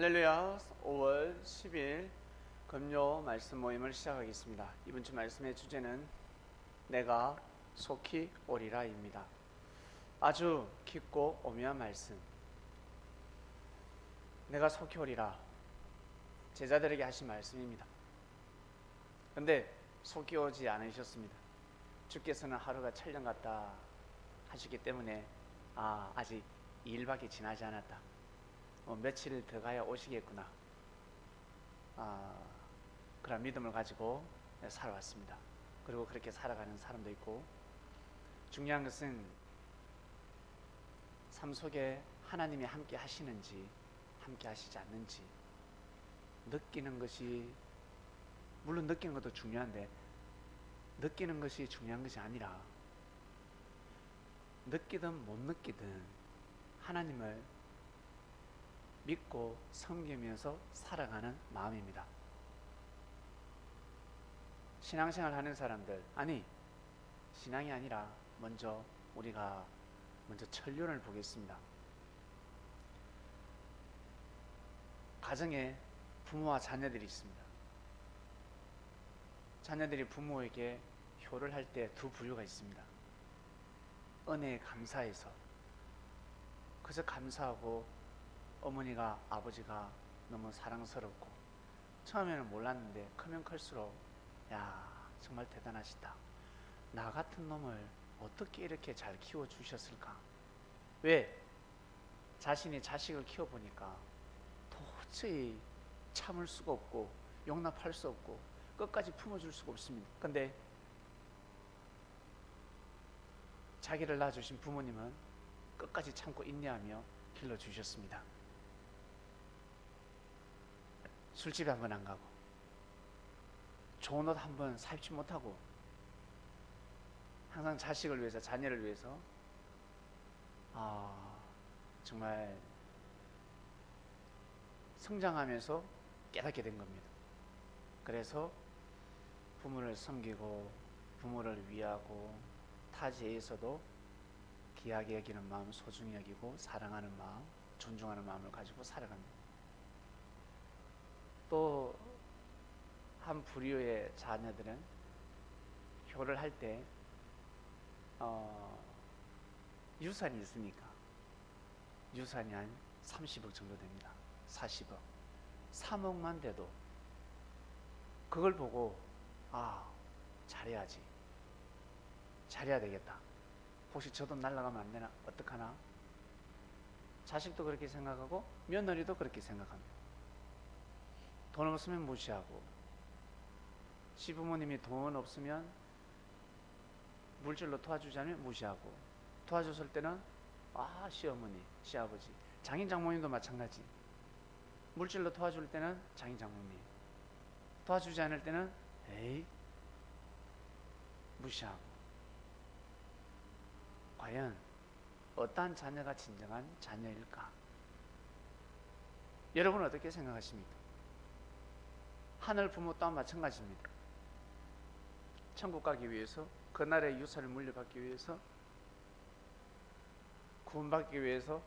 할렐루야. 5월 10일 금요 말씀 모임을 시작하겠습니다. 이번 주 말씀의 주제는 내가 속히 오리라 입니다. 아주 깊고 오묘한 말씀. 내가 속히 오리라, 제자들에게 하신 말씀입니다. 그런데 속히 오지 않으셨습니다. 주께서는 하루가 천년 같다 하시기 때문에 아직 2일밖에 지나지 않았다, 며칠 더 가야 오시겠구나, 그런 믿음을 가지고 살아왔습니다. 그리고 그렇게 살아가는 사람도 있고, 중요한 것은 삶 속에 하나님이 함께 하시는지 함께 하시지 않는지 느끼는 것이, 물론 느끼는 것도 중요한데 느끼는 것이 중요한 것이 아니라 느끼든 못 느끼든 하나님을 믿고 섬기면서 살아가는 마음입니다. 신앙생활 하는 사람들, 신앙이 아니라 우리가 먼저 천륜을 보겠습니다. 가정에 부모와 자녀들이 있습니다. 자녀들이 부모에게 효를 할 때 두 부류가 있습니다. 은혜에 감사해서 그저 감사하고, 어머니가 아버지가 너무 사랑스럽고, 처음에는 몰랐는데 크면 클수록 정말 대단하시다, 나 같은 놈을 어떻게 이렇게 잘 키워주셨을까. 왜? 자신이 자식을 키워보니까 도저히 참을 수가 없고 용납할 수 없고 끝까지 품어줄 수가 없습니다. 근데 자기를 낳아주신 부모님은 끝까지 참고 인내하며 길러주셨습니다. 술집에 한 번 안 가고, 좋은 옷 한 번 사입지 못하고, 항상 자식을 위해서, 자녀를 위해서 정말 성장하면서 깨닫게 된 겁니다. 그래서 부모를 섬기고 부모를 위하고 타지에서도 귀하게 여기는 마음, 소중히 여기고 사랑하는 마음, 존중하는 마음을 가지고 살아갑니다. 또 한 부류의 자녀들은 효를 할 때 유산이 있으니까, 유산이 한 30억 정도 됩니다. 40억, 3억만 돼도 그걸 보고 잘해야지, 잘해야 되겠다, 혹시 저 돈 날라가면 안 되나, 어떡하나. 자식도 그렇게 생각하고 며느리도 그렇게 생각합니다. 돈 없으면 무시하고, 시부모님이 돈 없으면 물질로 도와주지 않으면 무시하고, 도와줬을 때는 시어머니, 시아버지, 장인 장모님도 마찬가지. 물질로 도와줄 때는 장인 장모님, 도와주지 않을 때는 무시하고. 과연 어떠한 자녀가 진정한 자녀일까? 여러분은 어떻게 생각하십니까? 하늘 부모 또한 마찬가지입니다. 천국 가기 위해서, 그날의 유산을 물려받기 위해서, 구원받기 위해서,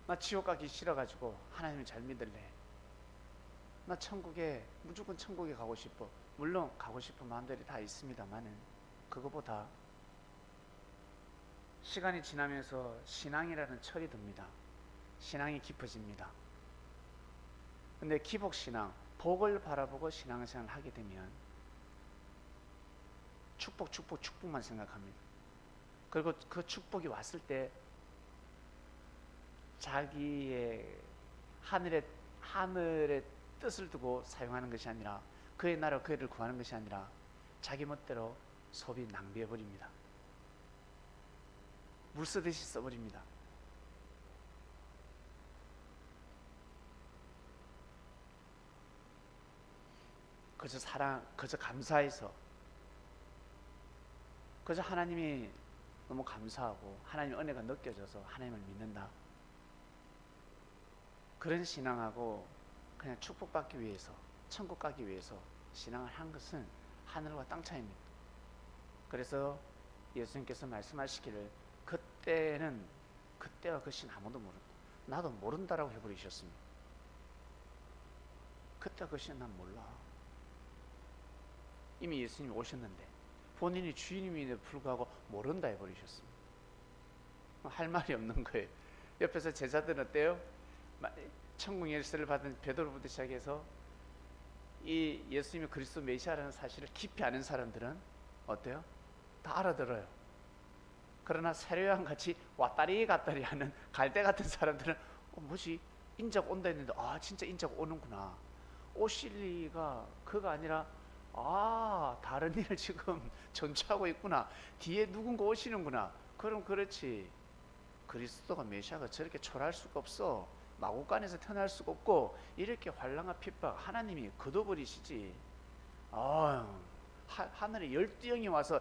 나 지옥 가기 싫어가지고 하나님을 잘 믿을래, 나 천국에, 무조건 천국에 가고 싶어. 물론 가고 싶은 마음들이 다 있습니다만은, 그거보다 시간이 지나면서 신앙이라는 철이 듭니다. 신앙이 깊어집니다. 근데 기복신앙, 복을 바라보고 신앙생활을 하게 되면 축복만 생각합니다. 그리고 그 축복이 왔을 때 자기의 하늘의 뜻을 두고 사용하는 것이 아니라, 그의 나라 그 애를 구하는 것이 아니라 자기 멋대로 소비 낭비해버립니다. 물 쓰듯이 써버립니다. 그저 그저 감사해서, 그저 하나님이 너무 감사하고 하나님의 은혜가 느껴져서 하나님을 믿는다, 그런 신앙하고 그냥 축복받기 위해서, 천국 가기 위해서 신앙을 한 것은 하늘과 땅 차이입니다. 그래서 예수님께서 말씀하시기를, 그때와 그 신 아무도 모른다. 나도 모른다라고 해버리셨습니다. 그때 그것이 난 몰라. 이미 예수님이 오셨는데 본인이 주인임에도 불구하고 모른다 해버리셨습니다. 할 말이 없는 거예요. 옆에서 제자들은 어때요? 천국 열쇠를 받은 베드로부터 시작해서 이 예수님이 그리스도 메시아라는 사실을 깊이 아는 사람들은 어때요? 다 알아들어요. 그러나 세례요한 같이 왔다리 갔다리 하는 갈대 같은 사람들은 뭐지? 인자가 온다 했는데 진짜 인자가 오는구나. 오실 리가 그가 아니라 다른 일을 지금 전투하고 있구나. 뒤에 누군가 오시는구나. 그럼 그렇지. 그리스도가 메시아가 저렇게 초라할 수가 없어. 마구간에서 태어날 수가 없고 이렇게 환난과 핍박 하나님이 거둬버리시지. 하늘에 12영이 와서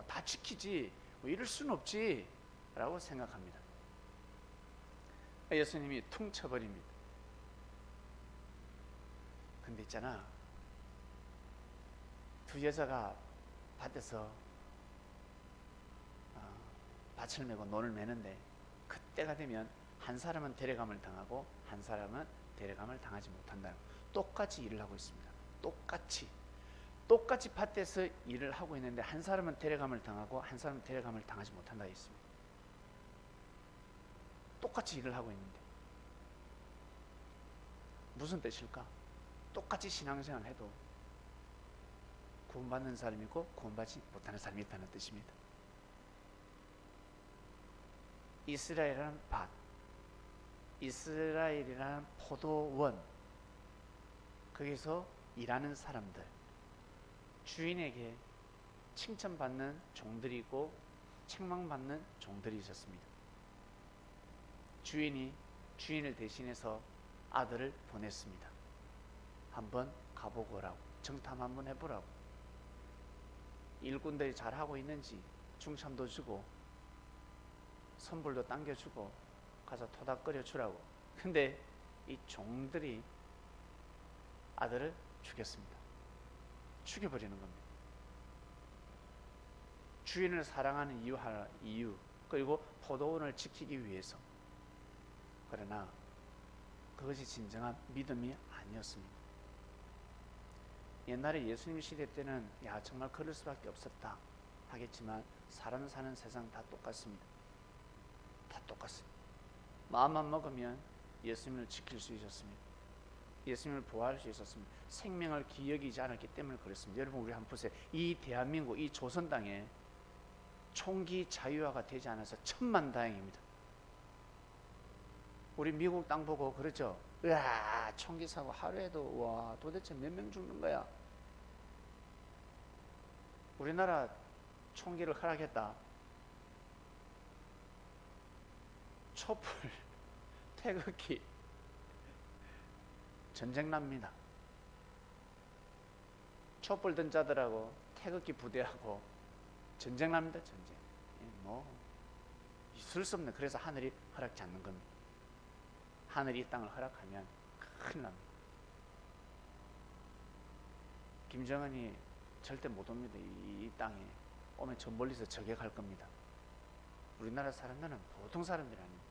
다 지키지 이럴 수는 없지 라고 생각합니다. 예수님이 퉁 쳐버립니다. 근데 있잖아, 두 여자가 밭에서 밭을 메고 논을 매는데 그때가 되면 한 사람은 데려감을 당하고 한 사람은 데려감을 당하지 못한다. 똑같이 일을 하고 있습니다. 똑같이 밭에서 일을 하고 있는데 한 사람은 데려감을 당하고 한 사람은 데려감을 당하지 못한다 했습니다. 똑같이 일을 하고 있는데 무슨 뜻일까? 똑같이 신앙생활을 해도 구원받는 사람이 있고 구원받지 못하는 사람이 있다는 뜻입니다. 이스라엘이라는 밭, 이스라엘이라는 포도원, 거기서 일하는 사람들, 주인에게 칭찬받는 종들이 있고 책망받는 종들이 있었습니다. 주인이 주인을 대신해서 아들을 보냈습니다. 한번 가보고 오라고, 정탐 한번 해보라고, 일꾼들이 잘하고 있는지 중참도 주고 선불도 당겨주고 가서 토닥거려 주라고. 근데 이 종들이 아들을 죽였습니다. 죽여버리는 겁니다. 주인을 사랑하는 이유, 그리고 포도원을 지키기 위해서. 그러나 그것이 진정한 믿음이 아니었습니다. 옛날에 예수님 시대 때는 정말 그럴 수밖에 없었다 하겠지만 사람 사는 세상 다 똑같습니다. 다 똑같습니다. 마음만 먹으면 예수님을 지킬 수 있었습니다. 예수님을 보호할 수 있었습니다. 생명을 기여기지 않았기 때문에 그렇습니다. 여러분, 우리 한번 보세요. 이 대한민국, 이 조선 땅에 총기 자유화가 되지 않아서 천만다행입니다. 우리 미국 땅 보고 그러죠. 총기 사고 하루에도 도대체 몇 명 죽는 거야. 우리나라 총기를 허락했다. 촛불, 태극기, 전쟁 납니다. 촛불 든 자들하고 태극기 부대하고 전쟁 납니다. 전쟁. 있을 수 없네. 그래서 하늘이 허락지 않는 겁니다. 하늘이 이 땅을 허락하면 큰일 납니다. 김정은이 절대 못 옵니다. 이 땅에 오면 저 멀리서 저격할 겁니다. 우리나라 사람들은 보통 사람들이 아닙니다.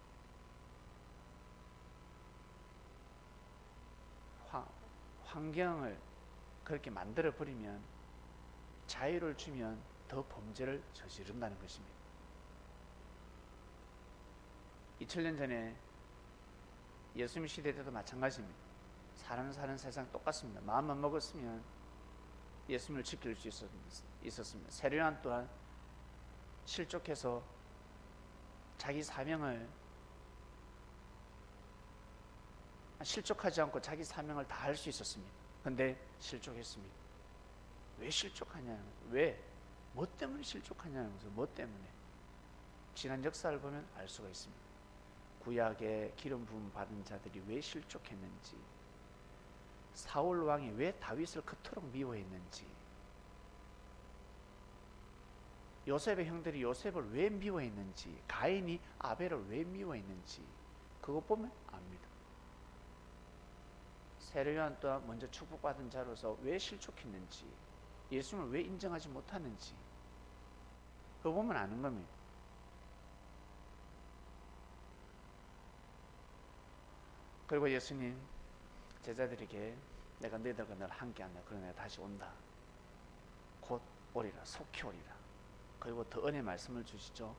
환경을 그렇게 만들어 버리면, 자유를 주면 더 범죄를 저지른다는 것입니다. 2000년 전에 예수님 시대 때도 마찬가지입니다. 사람 사는 세상 똑같습니다. 마음만 먹었으면 예수님을 지킬 수 있었습니다. 세례요한 또한 실족해서 자기 사명을 실족하지 않고 자기 사명을 다 할 수 있었습니다. 근데 실족했습니다. 왜 실족하냐는 거죠. 왜? 뭐 때문에 실족하냐는 거죠. 뭐 때문에? 지난 역사를 보면 알 수가 있습니다. 구약의 기름 부음 받은 자들이 왜 실족했는지, 사울 왕이 왜 다윗을 그토록 미워했는지, 요셉의 형들이 요셉을 왜 미워했는지, 가인이 아벨을 왜 미워했는지, 그거 보면 압니다. 세례요한 또한 먼저 축복받은 자로서 왜 실족했는지, 예수님을 왜 인정하지 못하는지, 그거 보면 아는 겁니다. 그리고 예수님 제자들에게 내가 너희들과 늘 함께한다. 그러나 내가 다시 온다. 곧 오리라. 속히 오리라. 그리고 더 은혜 말씀을 주시죠.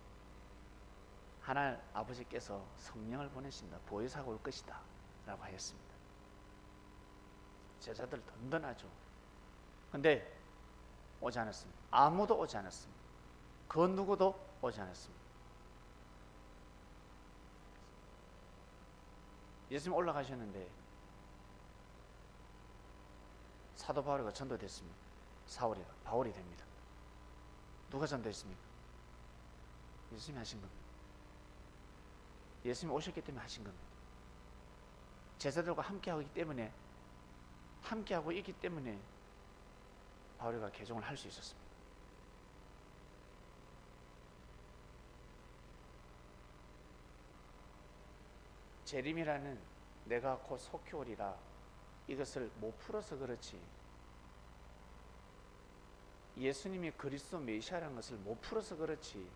하나님 아버지께서 성령을 보내신다. 보혜사가 올 것이다 라고 하였습니다. 제자들 든든하죠. 근데 오지 않았습니다. 아무도 오지 않았습니다. 그 누구도 오지 않았습니다. 예수님 올라가셨는데 사도 바울이가 전도됐습니다. 바울이 됩니다. 누가 전도했습니까? 예수님이 하신 겁니다. 예수님이 오셨기 때문에 하신 겁니다. 제자들과 함께하고 있기 때문에 바울이가 개종을 할 수 있었습니다. 재림이라는 내가 곧 속히 오리라 이것을 못 풀어서 그렇지, 예수님이 그리스도 메시아라는 것을 못 풀어서 그렇지,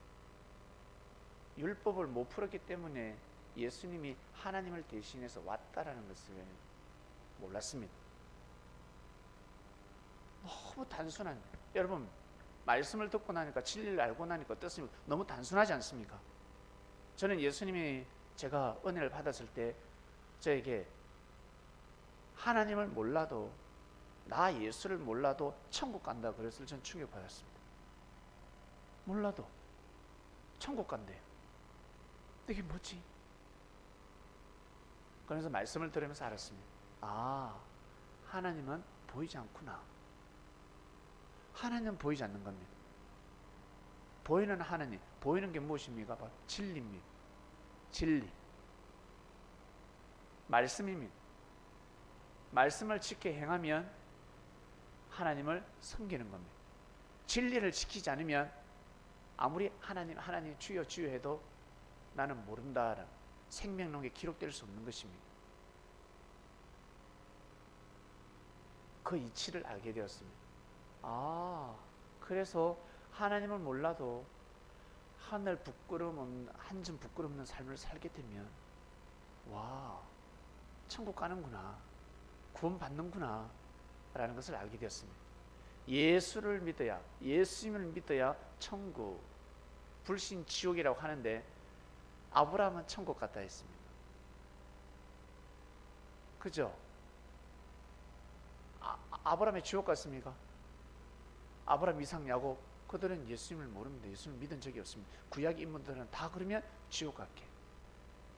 율법을 못 풀었기 때문에 예수님이 하나님을 대신해서 왔다라는 것을 몰랐습니다. 너무 단순한, 여러분 말씀을 듣고 나니까 진리를 알고 나니까 어떻습니까? 너무 단순하지 않습니까? 저는 예수님이 제가 은혜를 받았을 때 저에게 하나님을 몰라도, 나 예수를 몰라도 천국 간다 그랬을 때 저는 충격받았습니다. 몰라도 천국 간대요. 이게 뭐지? 그래서 말씀을 들으면서 알았습니다. 아, 하나님은 보이지 않구나. 하나님은 보이지 않는 겁니다. 보이는 하나님, 보이는 게 무엇입니까? 바로 진리입니다. 진리, 말씀입니다. 말씀을 지켜 행하면 하나님을 섬기는 겁니다. 진리를 지키지 않으면 아무리 하나님 주여 주여 해도 나는 모른다라는 생명록에 기록될 수 없는 것입니다. 그 이치를 알게 되었습니다. 아, 그래서 하나님을 몰라도 한 점 부끄럼 없는 삶을 살게 되면 와, 천국 가는구나, 구원 받는구나 라는 것을 알게 되었습니다. 예수님을 믿어야 천국, 불신 지옥이라고 하는데 아브라함은 천국 갔다 했습니다. 그죠? 아브라함이 지옥 갔습니까? 아브라함, 이삭, 야곱 그들은 예수님을 모릅니다. 예수님을 믿은 적이 없습니다. 구약 인물들은 다 그러면 지옥 갔게.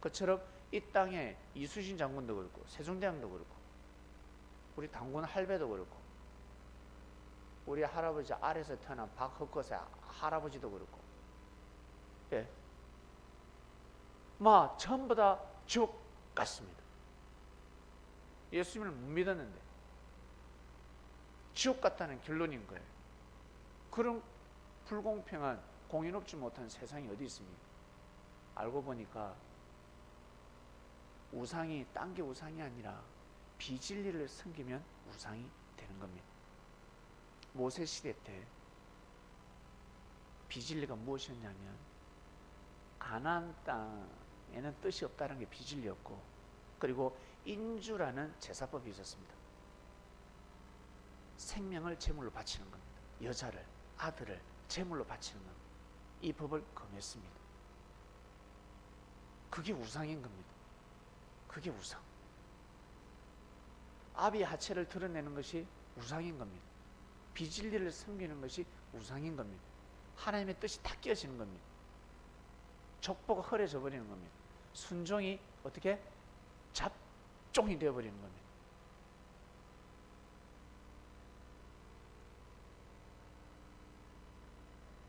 그처럼 이 땅에 이수신 장군도 그렇고 세종대왕도 그렇고 우리 당군 할배도 그렇고 우리 할아버지 아래서 태어난 박헛것의 할아버지도 그렇고, 예, 전부 다 지옥 갔습니다. 예수님을 못 믿었는데 지옥 갔다는 결론인 거예요. 그런 불공평한, 공인롭지 못한 세상이 어디 있습니까? 알고 보니까 우상이 딴 게 우상이 아니라 비진리를 섬기면 우상이 되는 겁니다. 모세 시대 때 비진리가 무엇이었냐면 가나안 땅에는 뜻이 없다는 게 비진리였고, 그리고 인주라는 제사법이 있었습니다. 생명을 제물로 바치는 겁니다. 여자를, 아들을 제물로 바치는 겁니다. 이 법을 금했습니다. 그게 우상인 겁니다. 그게 우상. 아비의 하체를 드러내는 것이 우상인 겁니다. 비진리를 섬기는 것이 우상인 겁니다. 하나님의 뜻이 다 깨어지는 겁니다. 족보가 허려져 버리는 겁니다. 순종이 어떻게 잡종이 되어버리는 겁니다.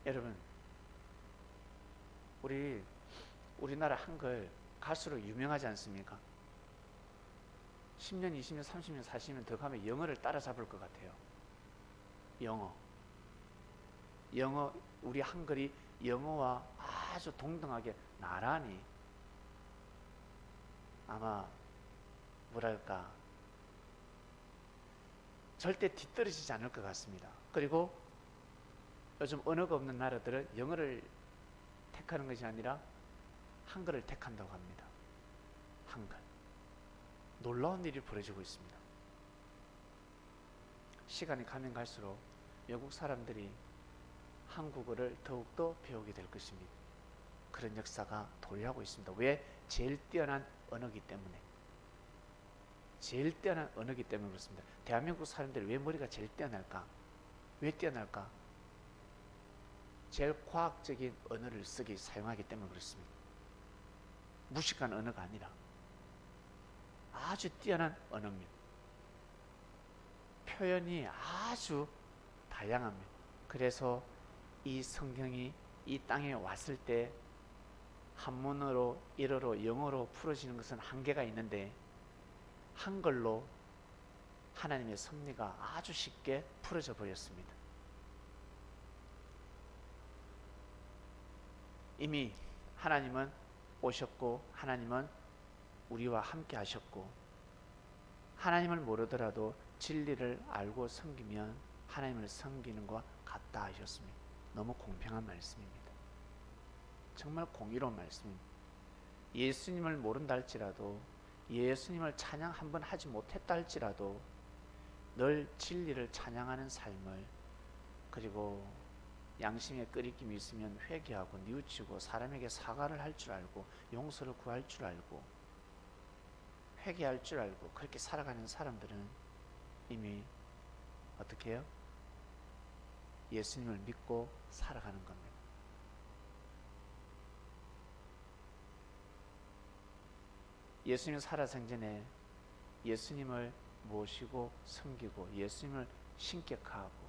여러분, 우리나라 한글 갈수록 유명하지 않습니까? 10년, 20년, 30년, 40년 더 가면 영어를 따라잡을 것 같아요. 영어, 우리 한글이 영어와 아주 동등하게 나란히 아마 뭐랄까 절대 뒤떨어지지 않을 것 같습니다. 그리고 요즘 언어가 없는 나라들은 영어를 택하는 것이 아니라 한글을 택한다고 합니다. 한글. 놀라운 일이 벌어지고 있습니다. 시간이 가면 갈수록 외국 사람들이 한국어를 더욱더 배우게 될 것입니다. 그런 역사가 도래하고 있습니다. 왜? 제일 뛰어난 언어기 때문에. 제일 뛰어난 언어기 때문에 그렇습니다. 대한민국 사람들이 왜 머리가 제일 뛰어날까? 왜 뛰어날까? 제일 과학적인 언어를 사용하기 때문에 그렇습니다. 무식한 언어가 아니라 아주 뛰어난 언어입니다. 표현이 아주 다양합니다. 그래서 이 성경이 이 땅에 왔을 때 한문어로, 일어로, 영어로 풀어지는 것은 한계가 있는데 한글로 하나님의 섭리가 아주 쉽게 풀어져 버렸습니다. 이미 하나님은 오셨고 하나님은 우리와 함께 하셨고 하나님을 모르더라도 진리를 알고 섬기면 하나님을 섬기는 것과 같다 하셨습니다. 너무 공평한 말씀입니다. 정말 공의로운 말씀입니다. 예수님을 모른다 할지라도 예수님을 찬양 한번 하지 못했다 할지라도 늘 진리를 찬양하는 삶을 그리고 양심에 끄리낌이 있으면 회개하고 뉘우치고 사람에게 사과를 할 줄 알고 용서를 구할 줄 알고 회개할 줄 알고 그렇게 살아가는 사람들은 이미 어떻게 해요? 예수님을 믿고 살아가는 겁니다. 예수님 살아생전에 예수님을 모시고 섬기고 예수님을 신격화하고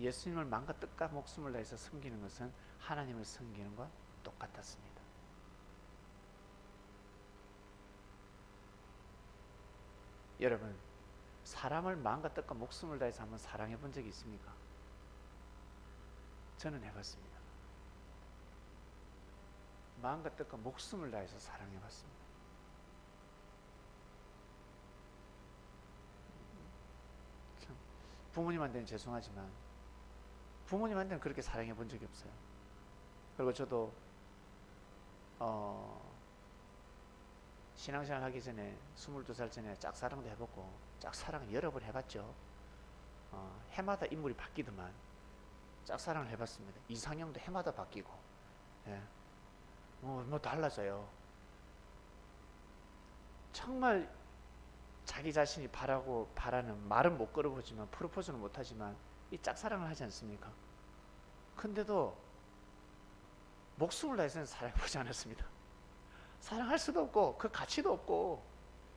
예수님을 마음과 뜻과 목숨을 다해서 섬기는 것은 하나님을 섬기는 것과 똑같았습니다. 여러분, 사람을 마음과 뜻과 목숨을 다해서 한번 사랑해 본 적이 있습니까? 저는 해봤습니다. 마음과 뜻과 목숨을 다해서 사랑해 봤습니다. 부모님한테는 죄송하지만 부모님한테는 그렇게 사랑해 본 적이 없어요. 그리고 저도 신앙생활 하기 전에 22살 전에 짝사랑도 해보고 짝사랑 여러 번 해봤죠. 해마다 인물이 바뀌더만 짝사랑을 해봤습니다. 이상형도 해마다 바뀌고 예. 뭐 달라져요. 정말 자기 자신이 바라는 말은 못 걸어보지만 프로포즈는 못하지만 이 짝사랑을 하지 않습니까? 근데도 목숨을 다해서는 사랑해보지 않았습니다. 사랑할 수도 없고 그 가치도 없고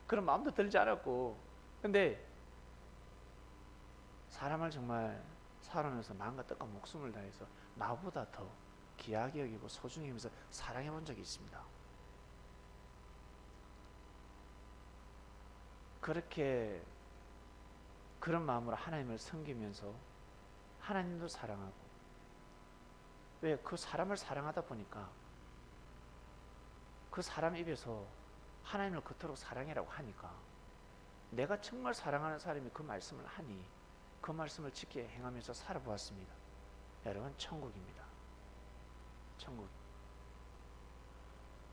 그런 마음도 들지 않았고 근데 사람을 정말 살아면서 마음과 뜻과 목숨을 다해서 나보다 더 귀하게 여기고 소중히 여기면서 사랑해 본 적이 있습니다. 그렇게 그런 마음으로 하나님을 섬기면서 하나님도 사랑하고 왜 그 사람을 사랑하다 보니까 그 사람 입에서 하나님을 그토록 사랑해라고 하니까 내가 정말 사랑하는 사람이 그 말씀을 하니 그 말씀을 지켜 행하면서 살아보았습니다. 여러분 천국입니다. 천국.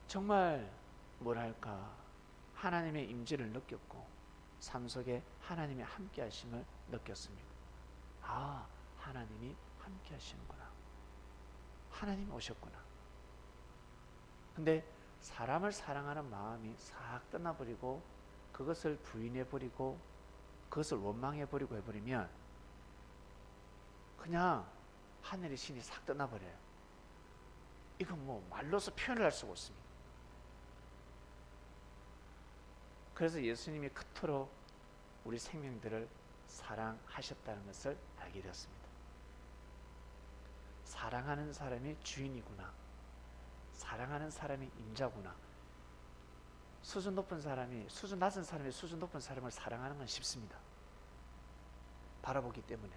정말 뭐랄까 하나님의 임재를 느꼈고 삶 속에 하나님의 함께 하심을 느꼈습니다. 아, 하나님이 함께 하시는구나. 하나님이 오셨구나. 근데 사람을 사랑하는 마음이 싹 떠나버리고 그것을 부인해버리고 그것을 원망해버리고 해버리면 그냥 하늘의 신이 싹 떠나버려요. 이건 뭐 말로서 표현을 할 수가 없습니다. 그래서 예수님이 그토록 우리 생명들을 사랑하셨다는 것을 알게 되었습니다. 사랑하는 사람이 주인이구나. 사랑하는 사람이 임자구나. 수준 높은 사람이 수준 낮은 사람이 수준 높은 사람을 사랑하는 건 쉽습니다. 바라보기 때문에.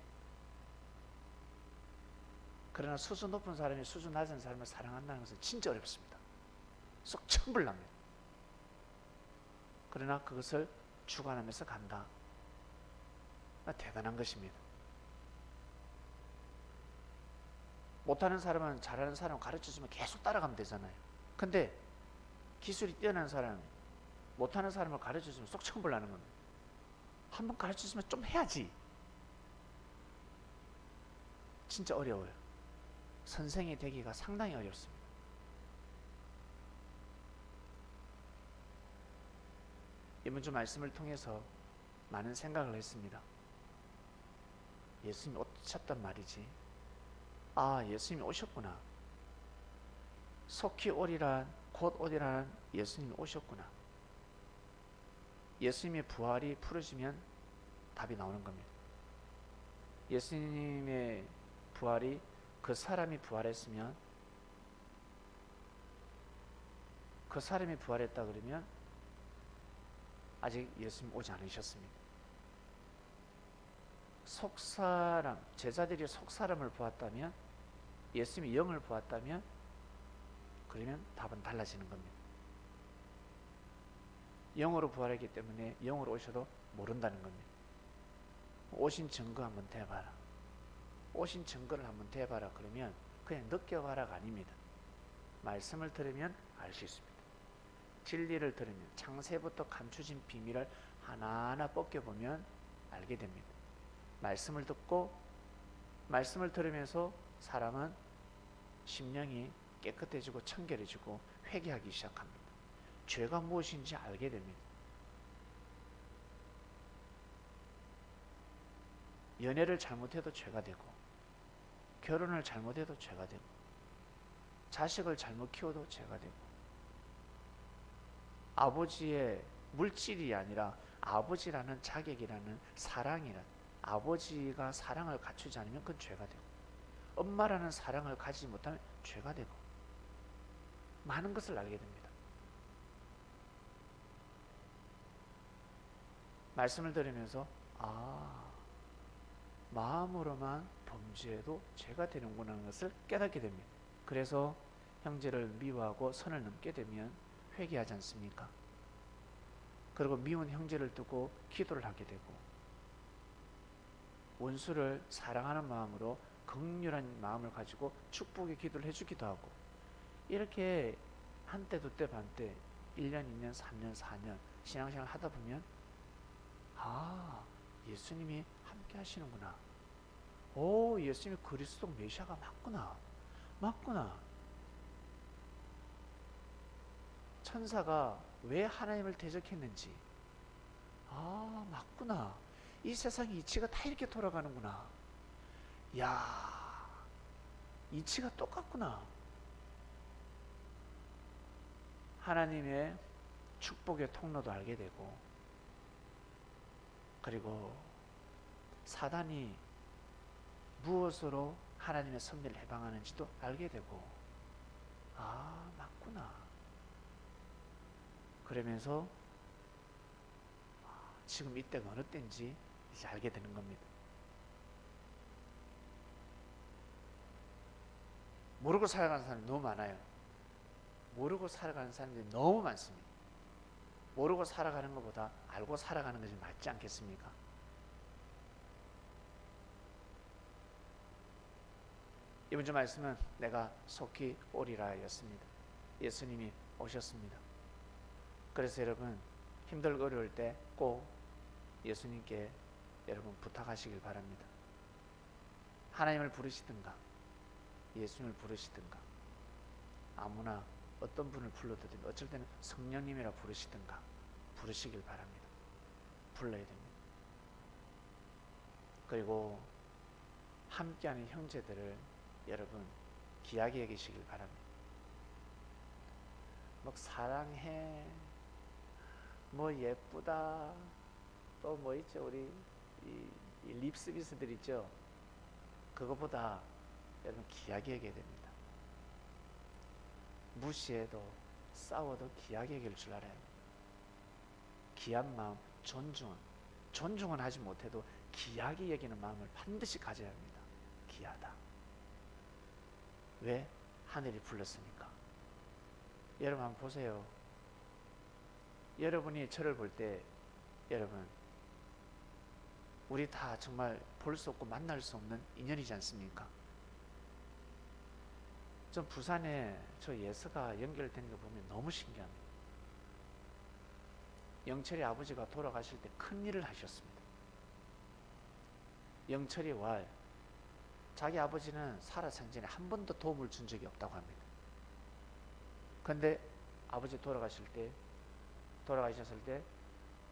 그러나 수준 높은 사람이 수준 낮은 사람을 사랑한다는 것은 진짜 어렵습니다. 쏙 천불납니다. 그러나 그것을 주관하면서 간다. 대단한 것입니다. 못하는 사람은 잘하는 사람 가르쳐주면 계속 따라가면 되잖아요. 근데 기술이 뛰어난 사람, 못하는 사람을 가르쳐주면 쏙 처벌 나는 겁니다. 한번 가르쳐주면 좀 해야지. 진짜 어려워요. 선생이 되기가 상당히 어렵습니다. 이번 주 말씀을 통해서 많은 생각을 했습니다. 예수님이 오셨단 말이지. 아, 예수님이 오셨구나. 속히 오리란 곧 오리라는 예수님이 오셨구나. 예수님의 부활이 풀어지면 답이 나오는 겁니다. 예수님의 부활이 그 사람이 부활했으면, 그 사람이 부활했다 그러면 아직 예수님 오지 않으셨습니다. 속사람, 제자들이 속사람을 보았다면, 예수님이 영을 보았다면, 그러면 답은 달라지는 겁니다. 영으로 부활했기 때문에 영으로 오셔도 모른다는 겁니다. 오신 증거 한번 대봐라. 오신 증거를 한번 대봐라. 그러면 그냥 느껴봐라가 아닙니다. 말씀을 들으면 알 수 있습니다. 진리를 들으면, 창세부터 감추진 비밀을 하나하나 벗겨보면 알게 됩니다. 말씀을 듣고, 말씀을 들으면서 사람은 심령이 깨끗해지고 청결해지고 회개하기 시작합니다. 죄가 무엇인지 알게 됩니다. 연애를 잘못해도 죄가 되고, 결혼을 잘못해도 죄가 되고, 자식을 잘못 키워도 죄가 되고, 아버지의 물질이 아니라 아버지라는 자격이라는 사랑이라는, 아버지가 사랑을 갖추지 않으면 그건 죄가 되고, 엄마라는 사랑을 가지지 못하면 죄가 되고, 많은 것을 알게 됩니다. 말씀을 들으면서 마음으로만 범죄해도 죄가 되는구나 하는 것을 깨닫게 됩니다. 그래서 형제를 미워하고 선을 넘게 되면 회개하지 않습니까? 그리고 미운 형제를 두고 기도를 하게 되고, 원수를 사랑하는 마음으로 긍휼한 마음을 가지고 축복의 기도를 해주기도 하고, 이렇게 한때 두때 반때 1년 2년 3년 4년 신앙생활 하다 보면 예수님이 함께 하시는구나. 오, 예수님이 그리스도 메시아가 맞구나. 천사가 왜 하나님을 대적했는지, 맞구나. 이 세상의 이치가 다 이렇게 돌아가는구나. 야, 이치가 똑같구나. 하나님의 축복의 통로도 알게 되고, 그리고 사단이 무엇으로 하나님의 섭리를 해방하는지도 알게 되고, 맞구나. 그러면서 지금 이때가 어느 때인지 이제 알게 되는 겁니다. 모르고 살아가는 사람이 너무 많아요. 모르고 살아가는 사람들이 너무 많습니다. 모르고 살아가는 것보다 알고 살아가는 것이 맞지 않겠습니까? 이번 주 말씀은 내가 속히 오리라 였습니다. 예수님이 오셨습니다. 그래서 여러분, 힘들고 어려울 때 꼭 예수님께 여러분 부탁하시길 바랍니다. 하나님을 부르시든가 예수님을 부르시든가, 아무나 어떤 분을 불러도 됩니다. 어쩔 때는 성령님이라 부르시든가 부르시길 바랍니다. 불러야 됩니다. 그리고 함께하는 형제들을 여러분 귀하게 여기시길 바랍니다. 뭐 사랑해, 뭐 예쁘다, 또 뭐 있죠, 우리 이 립서비스들 있죠. 그거보다 여러분 귀하게 여겨야 됩니다. 무시해도 싸워도 귀하게 여길 줄 알아요. 귀한 마음, 존중은 하지 못해도 귀하게 여기는 마음을 반드시 가져야 합니다. 귀하다. 왜? 하늘이 불렀으니까. 여러분 한번 보세요. 여러분이 저를 볼 때, 여러분 우리 다 정말 볼 수 없고 만날 수 없는 인연이지 않습니까? 전 부산에 저 예서가 연결된 거 보면 너무 신기합니다. 영철이 아버지가 돌아가실 때 큰일을 하셨습니다. 영철이 왈 자기 아버지는 살아생전에 한 번도 도움을 준 적이 없다고 합니다. 근데 아버지 돌아가셨을 때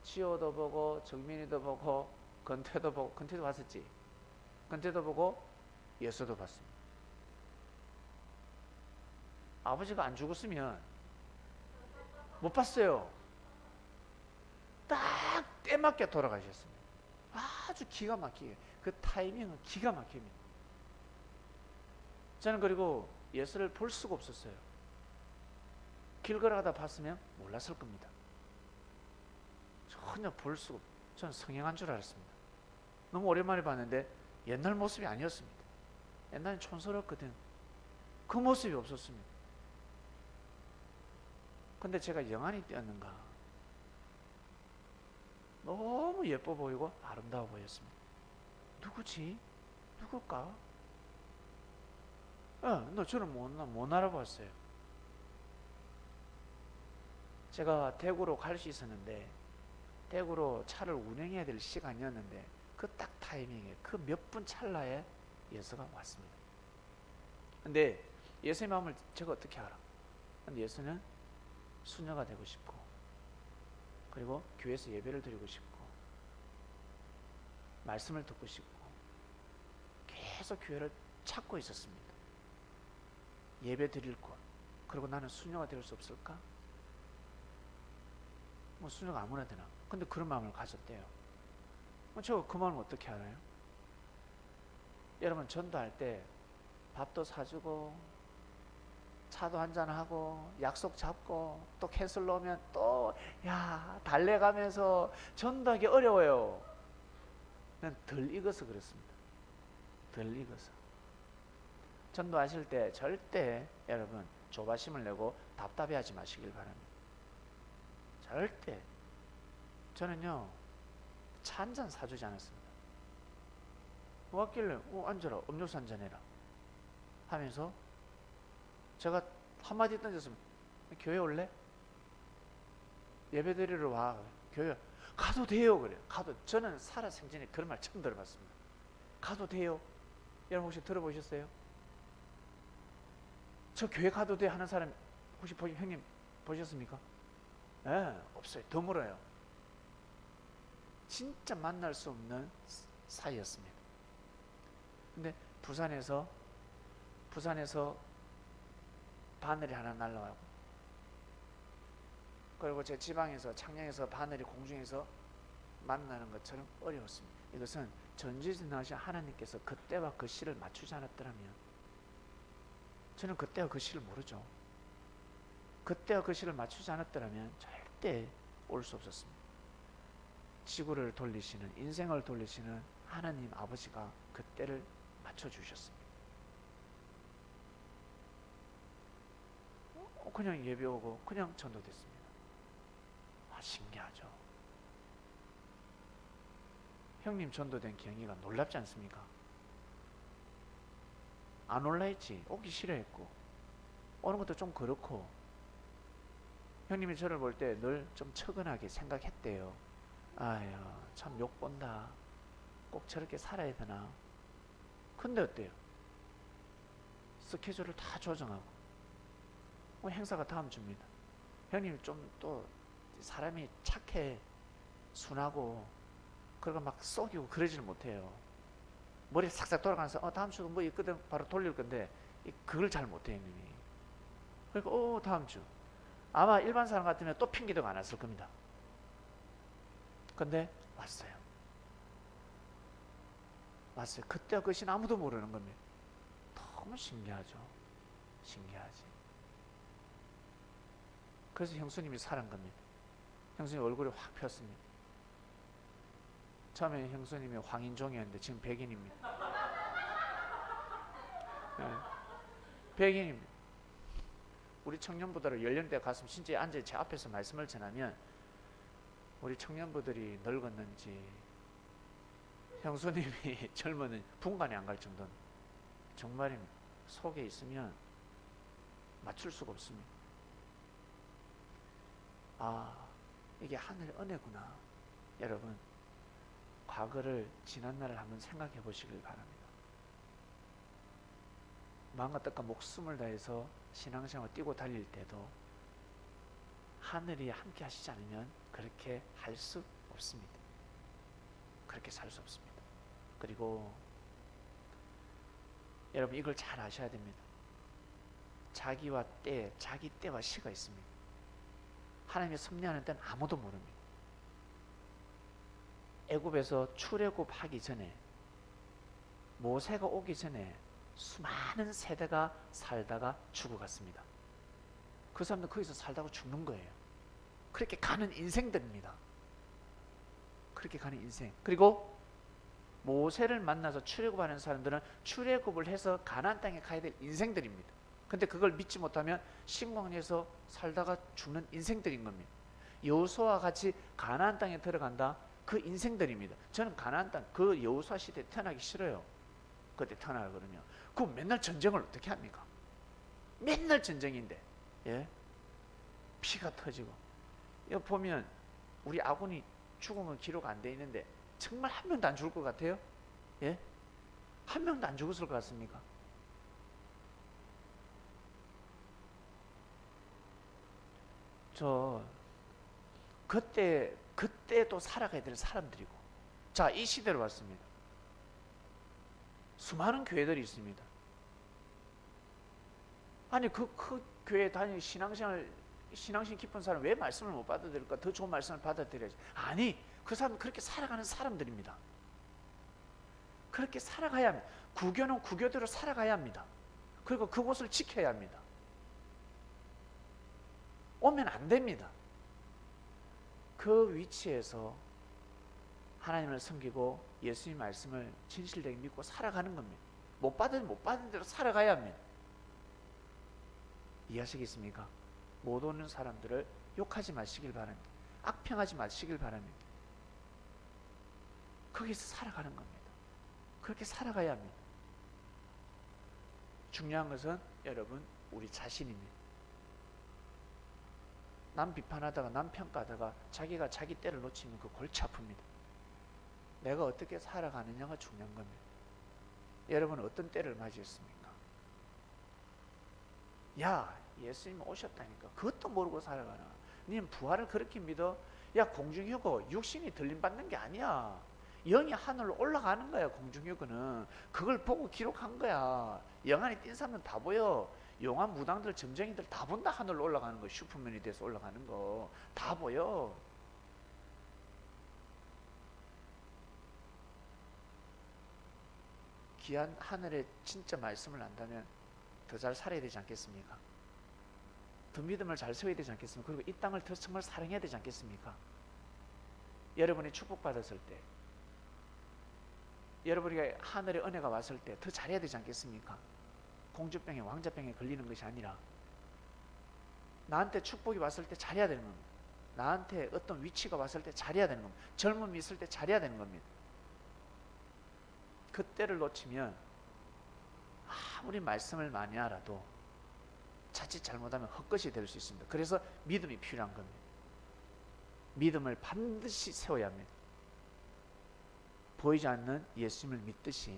치호도 보고 정민이도 보고 건태도 보고, 건태도 봤었지? 건태도 보고 예수도 봤습니다. 아버지가 안 죽었으면 못 봤어요. 딱 때맞게 돌아가셨습니다. 아주 기가 막히게, 그 타이밍은 기가 막힙니다. 저는 그리고 예수를 볼 수가 없었어요. 길 걸어가다 봤으면 몰랐을 겁니다. 전혀 볼 수가 없어요. 저는 성형한 줄 알았습니다. 너무 오랜만에 봤는데 옛날 모습이 아니었습니다. 옛날엔 촌스럽거든. 그 모습이 없었습니다. 근데 제가 영안이 띄었는가, 너무 예뻐 보이고 아름다워 보였습니다. 누구지? 누굴까? 저는 못 알아봤어요. 제가 대구로 갈 수 있었는데, 대구로 차를 운행해야 될 시간이었는데, 그 딱 타이밍에, 그 몇 분 찰나에 예수가 왔습니다. 근데 예수의 마음을 제가 어떻게 알아? 근데 예수는 수녀가 되고 싶고, 그리고 교회에서 예배를 드리고 싶고, 말씀을 듣고 싶고, 계속 교회를 찾고 있었습니다. 예배 드릴 곳. 그리고 나는 수녀가 될 수 없을까? 뭐 수녀가 아무나 되나? 근데 그런 마음을 가졌대요. 저 그 마음을 어떻게 알아요? 여러분, 전도할 때 밥도 사주고 차도 한잔하고 약속 잡고 또 캔슬 넣으면 또 달래가면서 전도하기 어려워요. 난 덜 익어서 그렇습니다. 덜 익어서. 전도하실 때 절대 여러분 조바심을 내고 답답해하지 마시길 바랍니다. 절대. 저는요, 차 한 잔 사주지 않았습니다. 왔길래 앉아라, 음료수 한 잔 해라 하면서 제가 한마디 던졌으면, 교회 올래? 예배 드리러 와. 교회 가도 돼요. 그래요. 가도. 저는 살아생전에 그런 말 처음 들어봤습니다. 가도 돼요. 여러분 혹시 들어보셨어요? 저 교회 가도 돼 하는 사람 혹시 형님 보셨습니까? 없어요. 드물어요. 진짜 만날 수 없는 사이였습니다. 근데 부산에서 바늘이 하나 날라가고, 그리고 제 지방에서 창녕에서 바늘이 공중에서 만나는 것처럼 어려웠습니다. 이것은 전지전능하신 하나님께서 그때와 그 시를 맞추지 않았더라면, 저는 그때와 그 시를 모르죠. 그때와 그 시를 맞추지 않았더라면 절대 올 수 없었습니다. 지구를 돌리시는, 인생을 돌리시는 하나님 아버지가 그때를 맞춰주셨습니다. 그냥 예배 오고 그냥 전도됐습니다. 신기하죠. 형님 전도된 경위가 놀랍지 않습니까? 안 올라했지. 오기 싫어했고, 오는 것도 좀 그렇고, 형님이 저를 볼 때 늘 좀 처근하게 생각했대요. 아유, 참 욕본다. 꼭 저렇게 살아야 되나? 근데 어때요? 스케줄을 다 조정하고, 행사가 다음 주입니다. 형님이 좀 또 사람이 착해, 순하고, 그러고 막 쏘기고 그러지를 못해요. 머리 싹싹 돌아가면서 다음 주가 뭐 있거든 바로 돌릴 건데, 그걸 잘 못해요, 형님이. 그러니까 다음 주. 아마 일반 사람 같으면 또 핑계대고 안 왔을 겁니다. 근데 왔어요. 그때와 그 시는 아무도 모르는 겁니다. 너무 신기하죠. 신기하지. 그래서 형수님이 살은 겁니다. 형수님 얼굴이 확 폈습니다. 처음에 형수님이 황인종이었는데 지금 백인입니다. 네. 백인입니다. 우리 청년부들을 연령대 갔으면 진짜 앉아 제 앞에서 말씀을 전하면 우리 청년부들이 늙었는지 형수님이 젊은 분간이 안 갈 정도는, 정말입니다. 속에 있으면 맞출 수가 없습니다. 이게 하늘의 은혜구나. 여러분, 과거를, 지난날을 한번 생각해 보시길 바랍니다. 마음과 뜻과 목숨을 다해서 신앙생활을 뛰고 달릴 때도 하늘이 함께 하시지 않으면 그렇게 할 수 없습니다. 그렇게 살 수 없습니다. 그리고 여러분, 이걸 잘 아셔야 됩니다. 자기와 때, 자기 때와 시가 있습니다. 하나님의 섭리하는 때는 아무도 모릅니다. 애굽에서 출애굽하기 전에, 모세가 오기 전에 수많은 세대가 살다가 죽어갔습니다. 그 사람들 거기서 살다가 죽는 거예요. 그렇게 가는 인생들입니다. 그렇게 가는 인생. 그리고 모세를 만나서 출애굽하는 사람들은 출애굽을 해서 가나안 땅에 가야 될 인생들입니다. 근데 그걸 믿지 못하면 신광야에서 살다가 죽는 인생들인 겁니다. 여호수아와 같이 가나안 땅에 들어간다, 그 인생들입니다. 저는 가나안 땅, 그 여호수아 시대에 태어나기 싫어요. 그때 태어나라 그러면 그 맨날 전쟁을 어떻게 합니까? 맨날 전쟁인데, 예? 피가 터지고. 여기 보면 우리 아군이 죽음은 기록 안 돼 있는데 정말 한 명도 안 죽을 것 같아요? 예? 한 명도 안 죽었을 것 같습니까? 저 그때도 살아가야 될 사람들이고, 자, 이 시대로 왔습니다. 수많은 교회들이 있습니다. 아니 그 교회 다니는 신앙심 깊은 사람 왜 말씀을 못 받아들일까? 더 좋은 말씀을 받아들여야지. 아니, 그 사람은 그렇게 살아가는 사람들입니다. 그렇게 살아가야 합니다. 구교는 구교대로 살아가야 합니다. 그리고 그곳을 지켜야 합니다. 오면 안 됩니다. 그 위치에서 하나님을 섬기고 예수님 말씀을 진실되게 믿고 살아가는 겁니다. 못 받은 대로 살아가야 합니다. 이해하시겠습니까? 못 오는 사람들을 욕하지 마시길 바랍니다. 악평하지 마시길 바랍니다. 거기서 살아가는 겁니다. 그렇게 살아가야 합니다. 중요한 것은 여러분, 우리 자신입니다. 남 비판하다가 남 평가하다가 자기가 자기 때를 놓치면 그 골치 아픕니다. 내가 어떻게 살아가느냐가 중요한 겁니다. 여러분은 어떤 때를 맞이했습니까? 야, 예수님 오셨다니까 그것도 모르고 살아가나? 님 부활을 그렇게 믿어? 야, 공중휴거 육신이 들림받는 게 아니야. 영이 하늘로 올라가는 거야. 공중휴거는 그걸 보고 기록한 거야. 영안이 띈 사람은 다 보여. 용한 무당들, 점쟁이들 다 본다. 하늘로 올라가는 거, 슈퍼맨이 돼서 올라가는 거 다 보여. 귀한 하늘의 진짜 말씀을 안다면 더 잘 살아야 되지 않겠습니까? 더 믿음을 잘 세워야 되지 않겠습니까? 그리고 이 땅을 더 정말 사랑해야 되지 않겠습니까? 여러분이 축복받았을 때, 여러분에게 하늘의 은혜가 왔을 때 더 잘해야 되지 않겠습니까? 공주병에 왕자병에 걸리는 것이 아니라 나한테 축복이 왔을 때 잘해야 되는 겁니다. 나한테 어떤 위치가 왔을 때 잘해야 되는 겁니다. 젊음이 있을 때 잘해야 되는 겁니다. 그때를 놓치면 아무리 말씀을 많이 알아도 자칫 잘못하면 헛것이 될 수 있습니다. 그래서 믿음이 필요한 겁니다. 믿음을 반드시 세워야 합니다. 보이지 않는 예수님을 믿듯이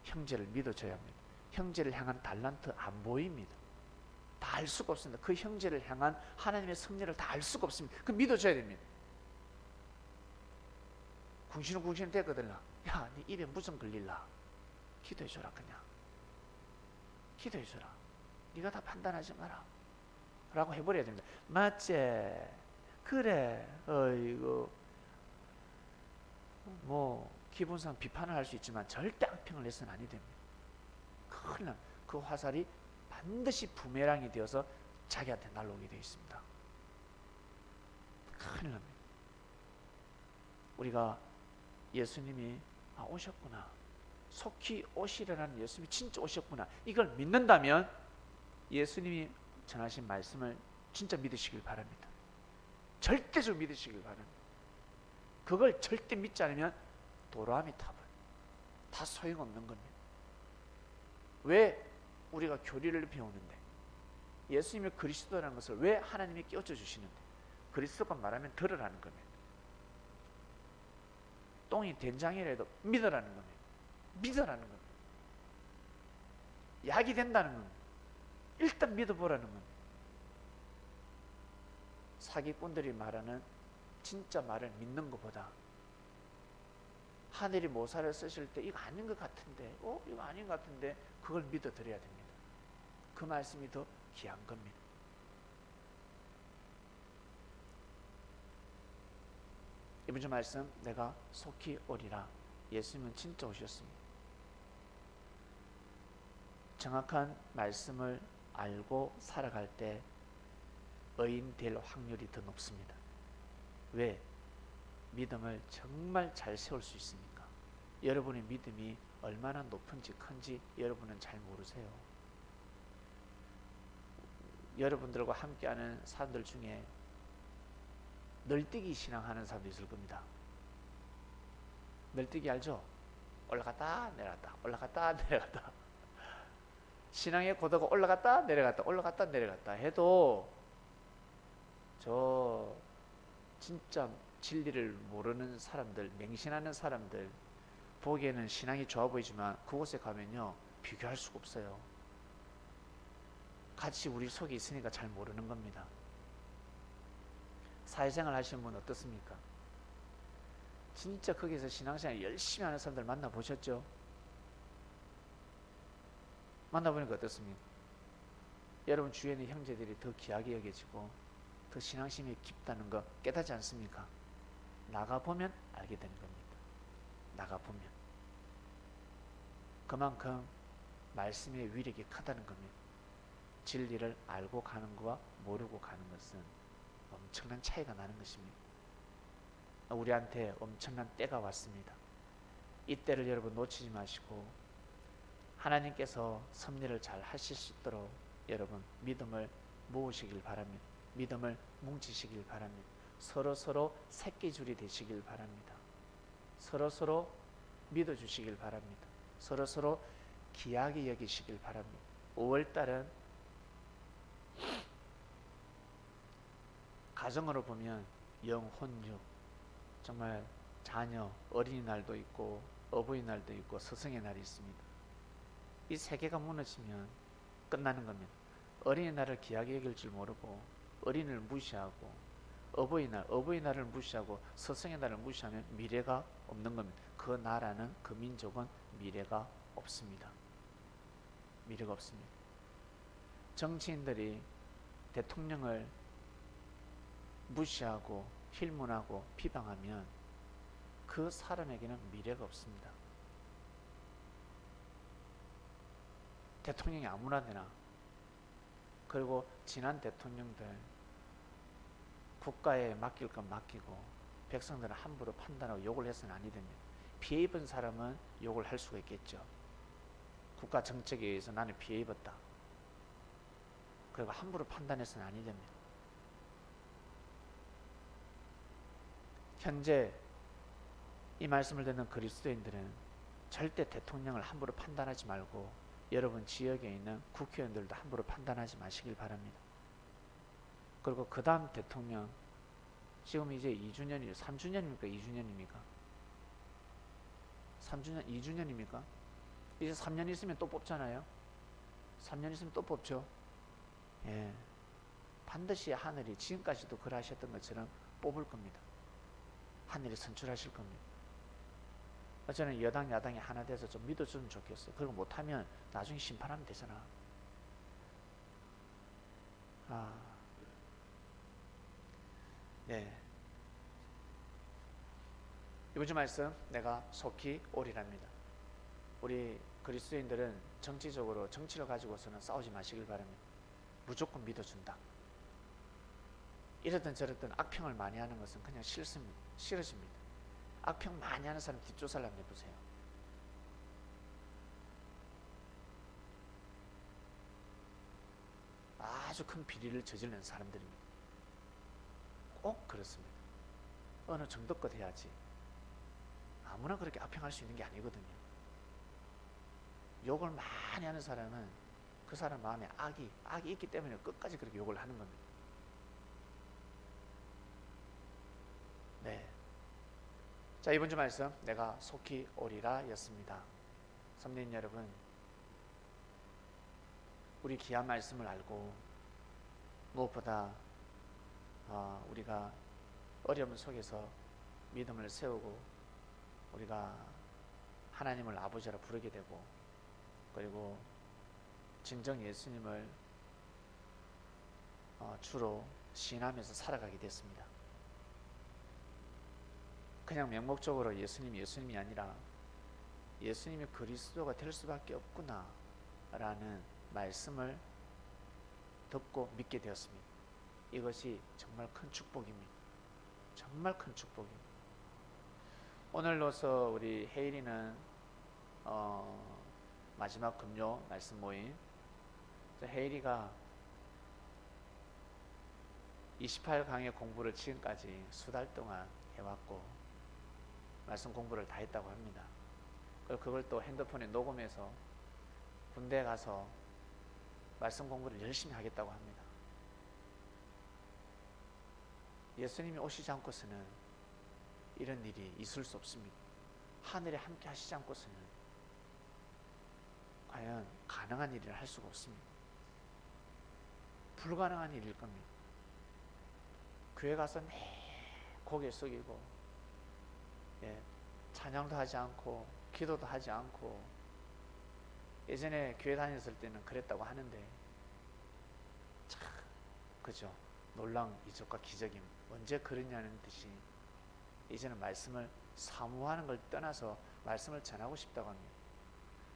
형제를 믿어줘야 합니다. 형제를 향한 달란트 안 보입니다. 다 알 수가 없습니다. 그 형제를 향한 하나님의 섭리를 다 알 수가 없습니다. 그 믿어줘야 됩니다. 궁시렁궁시렁 대거들라. 야, 네 입에 무슨 걸릴라? 기도해줘라. 그냥 기도해줘라. 네가 다 판단하지 마라 라고 해버려야 됩니다. 맞지? 그래. 어이구, 뭐 기본상 비판을 할 수 있지만 절대 악평을 해서는 아니 됩니다. 큰일 납니다. 그 화살이 반드시 부메랑이 되어서 자기한테 날아오게 되어 있습니다. 큰일 납니다. 우리가 예수님이 오셨구나, 속히 오시려는 예수님이 진짜 오셨구나, 이걸 믿는다면 예수님이 전하신 말씀을 진짜 믿으시길 바랍니다. 절대적으로 믿으시길 바랍니다. 그걸 절대 믿지 않으면 도라미 탑을 다 소용없는 겁니다. 왜 우리가 교리를 배우는데, 예수님이 그리스도라는 것을 왜 하나님이 깨우쳐 주시는데, 그리스도가 말하면 들으라는 겁니다. 똥이 된장이라도 믿으라는 겁니다. 믿으라는 겁니다. 약이 된다는 겁니다. 일단 믿어보라는 겁니다. 사기꾼들이 말하는 진짜 말을 믿는 것보다 하늘이 모사를 쓰실 때 이거 아닌 것 같은데, 이거 아닌 것 같은데, 그걸 믿어드려야 됩니다. 그 말씀이 더 귀한 겁니다. 이번 주 말씀, 내가 속히 오리라. 예수님은 진짜 오셨습니다. 정확한 말씀을 알고 살아갈 때 의인 될 확률이 더 높습니다. 왜? 믿음을 정말 잘 세울 수 있으니까. 여러분의 믿음이 얼마나 높은지 큰지 여러분은 잘 모르세요. 여러분들과 함께하는 사람들 중에 널뛰기 신앙하는 사람도 있을 겁니다. 널뛰기 알죠? 올라갔다 내려갔다 올라갔다 내려갔다. 신앙의 고도가 올라갔다 내려갔다 올라갔다 내려갔다 해도 저 진짜 진리를 모르는 사람들, 맹신하는 사람들 보기에는 신앙이 좋아 보이지만 그곳에 가면요 비교할 수가 없어요. 같이 우리 속에 있으니까 잘 모르는 겁니다. 사회생활 하시는 분 어떻습니까? 진짜 거기서 신앙생활 열심히 하는 사람들 만나보셨죠? 만나보니까 어떻습니까? 여러분 주위에는 형제들이 더 귀하게 여겨지고 더 신앙심이 깊다는 거 깨닫지 않습니까? 나가보면 알게 되는 겁니다. 나가보면 그만큼 말씀의 위력이 크다는 겁니다. 진리를 알고 가는 것과 모르고 가는 것은 엄청난 차이가 나는 것입니다. 우리한테 엄청난 때가 왔습니다. 이 때를 여러분 놓치지 마시고 하나님께서 섭리를 잘 하실 수 있도록 여러분 믿음을 모으시길 바랍니다. 믿음을 뭉치시길 바랍니다. 서로 새끼줄이 되시길 바랍니다. 서로 믿어주시길 바랍니다. 서로 귀하게 여기시길 바랍니다. 5월달은 가정으로 보면 영혼육, 정말 자녀 어린이날도 있고 어버이날도 있고 스승의 날이 있습니다. 이 세 개가 무너지면 끝나는 겁니다. 어린이날을 귀하게 여길 줄 모르고 어린이를 무시하고 어버이날을 무시하고 스승의 날을 무시하면 미래가 없는 겁니다. 그 나라는, 그 민족은 미래가 없습니다. 미래가 없습니다. 정치인들이 대통령을 무시하고 힐문하고 비방하면 그 사람에게는 미래가 없습니다. 대통령이 아무나 되나, 그리고 지난 대통령들 국가에 맡길 건 맡기고 백성들은 함부로 판단하고 욕을 해서는 아니 됩니다. 피해 입은 사람은 욕을 할 수가 있겠죠. 국가 정책에 의해서 나는 피해 입었다. 그리고 함부로 판단해서는 아니 됩니다. 현재 이 말씀을 듣는 그리스도인들은 절대 대통령을 함부로 판단하지 말고 여러분 지역에 있는 국회의원들도 함부로 판단하지 마시길 바랍니다. 그리고 그 다음 대통령, 지금 이제 2주년이 3주년입니까? 2주년입니까? 3주년, 2주년입니까? 이제 3년 있으면 또 뽑잖아요. 3년 있으면 또 뽑죠. 예, 반드시 하늘이 지금까지도 그러하셨던 것처럼 뽑을 겁니다. 하늘이 선출하실 겁니다. 저는 여당 야당이 하나 돼서 좀 믿어주면 좋겠어요. 그리고 못하면 나중에 심판하면 되잖아. 네. 이번 주 말씀, 내가 속히 오리랍니다. 우리 그리스도인들은 정치적으로 정치를 가지고서는 싸우지 마시길 바랍니다. 무조건 믿어준다. 이러든 저러든 악평을 많이 하는 것은 그냥 싫어집니다. 악평 많이 하는 사람 뒷조사를 한번 해보세요. 아주 큰 비리를 저지르는 사람들입니다. 꼭 그렇습니다. 어느 정도껏 해야지. 아무나 그렇게 악평할 수 있는 게 아니거든요. 욕을 많이 하는 사람은 그 사람 마음에 악이 있기 때문에 끝까지 그렇게 욕을 하는 겁니다. 자, 이번 주 말씀 내가 속히 오리라 였습니다. 성도님 여러분, 우리 귀한 말씀을 알고 무엇보다 우리가 어려움 속에서 믿음을 세우고 우리가 하나님을 아버지라 부르게 되고 그리고 진정 예수님을 주로 신하면서 살아가게 됐습니다. 그냥 명목적으로 예수님이 아니라 예수님이 그리스도가 될 수밖에 없구나 라는 말씀을 듣고 믿게 되었습니다. 이것이 정말 큰 축복입니다. 정말 큰 축복입니다. 오늘로서 우리 헤일이는 마지막 금요 말씀 모임, 헤일이가 28강의 공부를 지금까지 수달 동안 해왔고 말씀 공부를 다 했다고 합니다. 그리고 그걸 또 핸드폰에 녹음해서 군대에 가서 말씀 공부를 열심히 하겠다고 합니다. 예수님이 오시지 않고서는 이런 일이 있을 수 없습니다. 하늘에 함께 하시지 않고서는 과연 가능한 일을 할 수가 없습니다. 불가능한 일일 겁니다. 교회 가서 매 고개 숙이고 찬양도 하지 않고 기도도 하지 않고, 예전에 교회 다녔을 때는 그랬다고 하는데 참 그죠? 놀라운 이적과 기적이 언제 그랬냐는 듯이 이제는 말씀을 사모하는 걸 떠나서 말씀을 전하고 싶다고 합니다.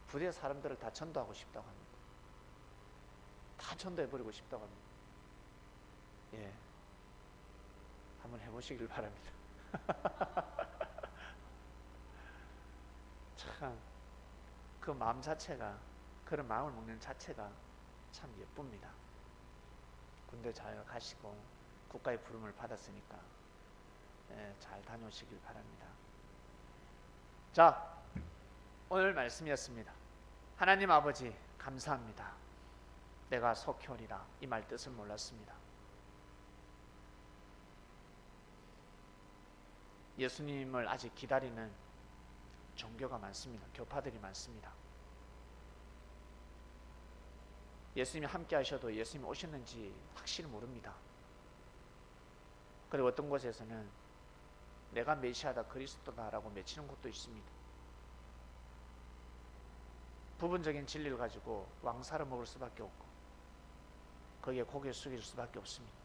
부대 사람들을 다 전도하고 싶다고 합니다. 다 전도해버리고 싶다고 합니다. 한번 해보시길 바랍니다. 참 그 마음 자체가, 그런 마음을 먹는 자체가 참 예쁩니다. 군대 잘 가시고 국가의 부름을 받았으니까 잘 다녀오시길 바랍니다. 자, 오늘 말씀이었습니다. 하나님 아버지 감사합니다. 내가 속히 오리라, 이 말 뜻을 몰랐습니다. 예수님을 아직 기다리는 종교가 많습니다. 교파들이 많습니다. 예수님이 함께 하셔도 예수님이 오셨는지 확실히 모릅니다. 그리고 어떤 곳에서는 내가 메시아다, 그리스도다 라고 외치는 곳도 있습니다. 부분적인 진리를 가지고 왕사를 먹을 수밖에 없고 거기에 고개 숙일 수밖에 없습니다.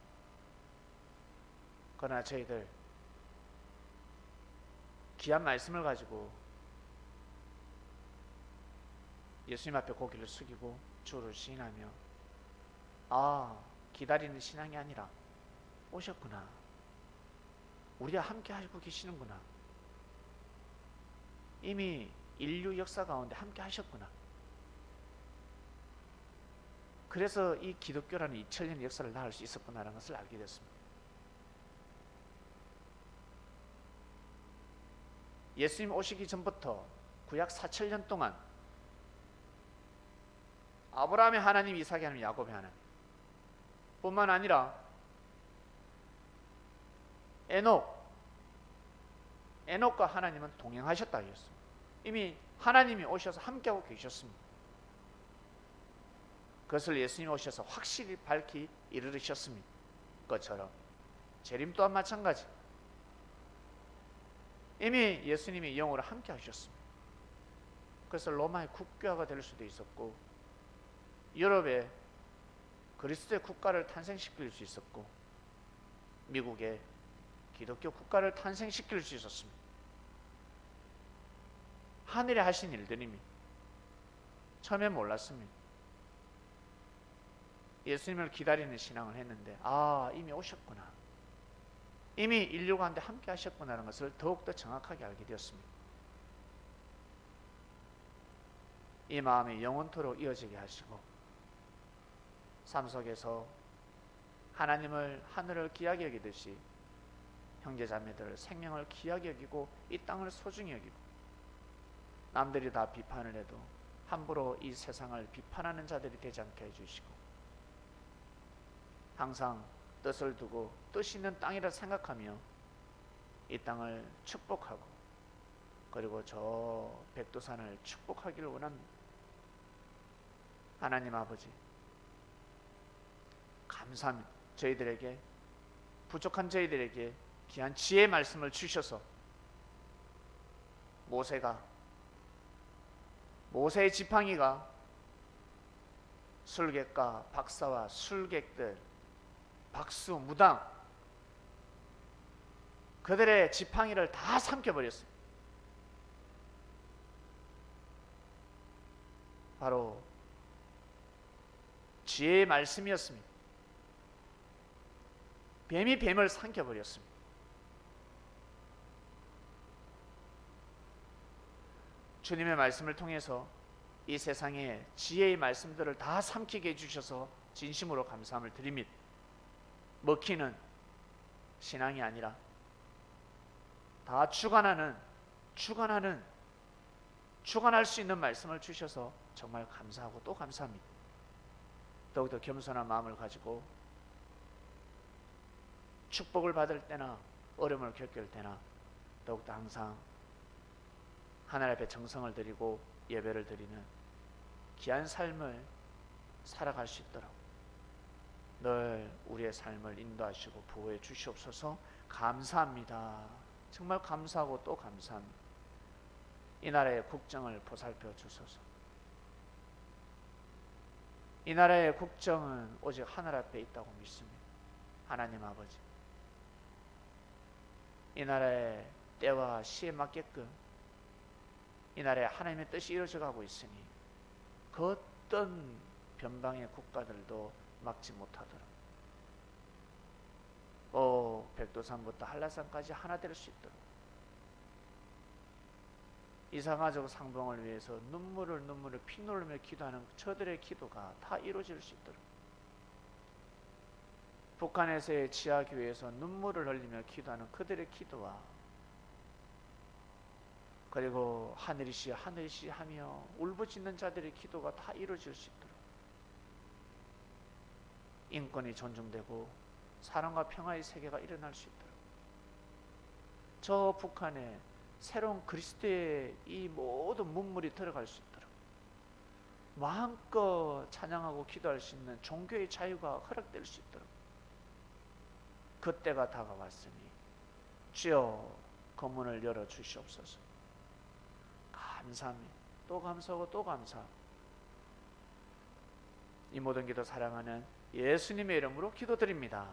그러나 저희들 귀한 말씀을 가지고 예수님 앞에 고개를 숙이고 주를 시인하며, 기다리는 신앙이 아니라 오셨구나, 우리와 함께 하시고 계시는구나, 이미 인류 역사 가운데 함께 하셨구나, 그래서 이 기독교라는 2000년 역사를 나을 수 있었구나라는 것을 알게 됐습니다. 예수님 오시기 전부터 구약 4000년 동안 아브라함의 하나님, 이삭의 하나님, 야곱의 하나님 뿐만 아니라 에녹과 하나님은 동행하셨다 했습니다. 이미 하나님이 오셔서 함께하고 계셨습니다. 그것을 예수님이 오셔서 확실히 밝히 이르르셨습니다. 것처럼 재림 또한 마찬가지, 이미 예수님이 영으로 함께 하셨습니다. 그래서 로마의 국교화가 될 수도 있었고 유럽에 그리스도의 국가를 탄생시킬 수 있었고 미국에 기독교 국가를 탄생시킬 수 있었습니다. 하늘에 하신 일들입니다. 처음엔 몰랐습니다. 예수님을 기다리는 신앙을 했는데 이미 오셨구나, 이미 인류 가운데 함께 하셨구나라는 것을 더욱더 정확하게 알게 되었습니다. 이 마음이 영원토록 이어지게 하시고 삶 속에서 하나님을, 하늘을 귀하게 여기듯이 형제자매들 생명을 귀하게 여기고 이 땅을 소중히 여기고 남들이 다 비판을 해도 함부로 이 세상을 비판하는 자들이 되지 않게 해주시고 항상 뜻을 두고 뜻 있는 땅이라 생각하며 이 땅을 축복하고 그리고 저 백두산을 축복하기를 원합니다. 하나님 아버지, 감사합니다. 저희들에게, 부족한 저희들에게 귀한 지혜의 말씀을 주셔서 모세의 지팡이가 술객과 박사와 술객들, 박수, 무당, 그들의 지팡이를 다 삼켜버렸습니다. 바로 지혜의 말씀이었습니다. 뱀이 뱀을 삼켜버렸습니다. 주님의 말씀을 통해서 이 세상에 지혜의 말씀들을 다 삼키게 해주셔서 진심으로 감사함을 드립니다. 먹히는 신앙이 아니라 다 주관할 수 있는 말씀을 주셔서 정말 감사하고 또 감사합니다. 더욱더 겸손한 마음을 가지고 축복을 받을 때나 어려움을 겪을 때나 더욱더 항상 하나님 앞에 정성을 드리고 예배를 드리는 귀한 삶을 살아갈 수 있도록 늘 우리의 삶을 인도하시고 보호해 주시옵소서. 감사합니다. 정말 감사하고 또 감사합니다. 이 나라의 국정을 보살펴 주소서. 이 나라의 국정은 오직 하늘 앞에 있다고 믿습니다. 하나님 아버지, 이 나라의 때와 시에 맞게끔 이 나라에 하나님의 뜻이 이루어져 가고 있으니 그 어떤 변방의 국가들도 막지 못하도록 백두산부터 한라산까지 하나 될 수 있도록 이산가족 상봉을 위해서 눈물을 피눈을 흘리며 기도하는 저들의 기도가 다 이루어질 수 있도록 북한에서의 지하교회에서 눈물을 흘리며 기도하는 그들의 기도와 그리고 하늘이시 하며 울부짖는 자들의 기도가 다 이루어질 수 있도록 인권이 존중되고 사랑과 평화의 세계가 일어날 수 있도록 저 북한에 새로운 그리스도의 이 모든 문물이 들어갈 수 있도록 마음껏 찬양하고 기도할 수 있는 종교의 자유가 허락될 수 있도록 그때가 다가왔으니 주여 그 문을 열어주시옵소서. 감사합니다. 또 감사하고 또 감사하고 이 모든 기도 사랑하는 예수님의 이름으로 기도드립니다.